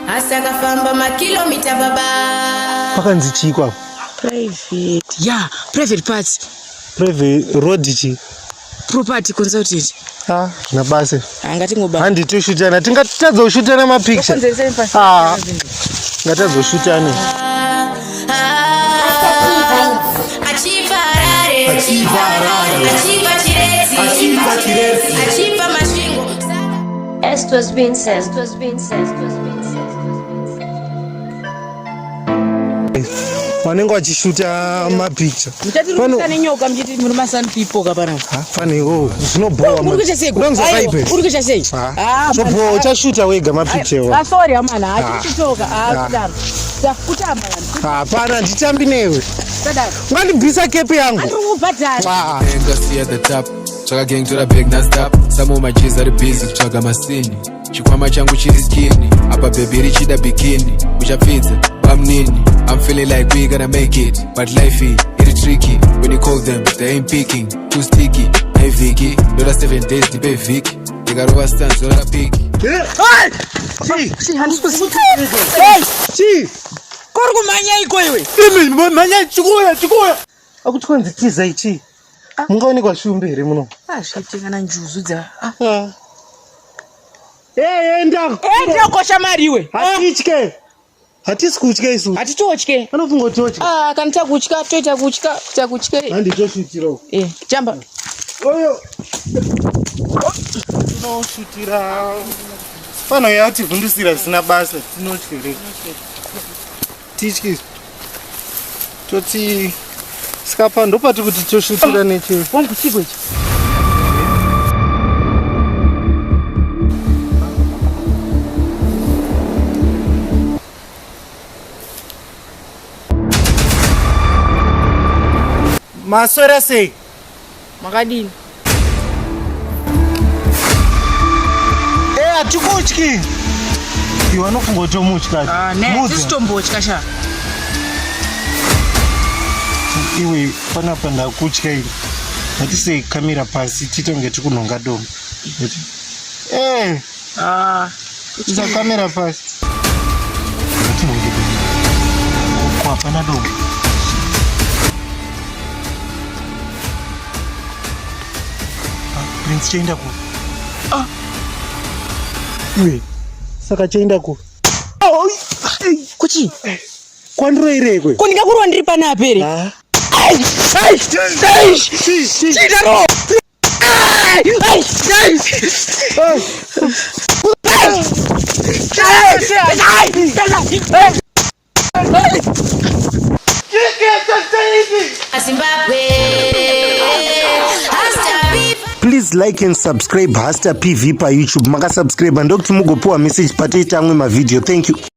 Asaka famba makilomita baba. Pakanzi chikwa. Private. Yeah, private parts. Private road chi. Property consultant. Nabase. Angati ngoba. Handi toshutana. Tingatadza kushutana ma picture. Ngatadza kushutana. It was being said. Vanenge vachishuta mapicture. Muchatirukana nyoka muchiti muri masanpipo kapana. Faniwo zvinobhowa. Urikucha sei? Urikucha sei? Zobhowa uchashuta wega mapicture. Sorry amana, achitoka. Kudaro. Kutamba yani. Hapana nditambi newe. Ngandibvisa kepi yangu. Andikubhadhara. Ngasi at the top. Chaka gang to the big not stop. Some of my G's are busy kuchaga masini. Chikwama changu chiri skinny. Apa baby richida bikini. Uchapfidza bamnini. I'm feeling like we gonna make it, but life is tricky. When you call them, they ain't picking. Too sticky. Hey Vicky, not 7 days to be Vicky. They got over stands, not a pick. Hey! Korku manya iko iwe. Manya chikuya. Akuchikwanzi tiza ichi. Mungaonekwa shumbe here muno. Zvitingana njuzu dza. Enda kosha mari iwe. Hatitye. Hatisi kutya isu. Hatitotye. Anofunga kutotya. Kana takutya toita kutya. Handi toshutirawo. Jamba. Oyo. Tinoshutira. Pano yati vhundusira zvisina basa. Tinotyere. Titye. Toti skapa ndopati kuti toshutira neche. Wangu chigwe ichi. Maswera sei? Makadini. Hatikutyi. Iwe anofunga kuti tomutya. Tisitombotya sha. Iwe panapa ndakutya iri. Hatisei kamera pasi titonge tikunhonga domo. Isa kamera pasi. Hatinhonge domo. Hapana domo. Prince chaenda ku. Iwe saka chaenda ku. Kuchi? Kwandiroirekwe. Kundingakurwa ndiri pana apere. Please like and subscribe Hasta PV pa YouTube. Maka subscribe and ndokuti mugopuwa message patoita amwe ma video. Thank you.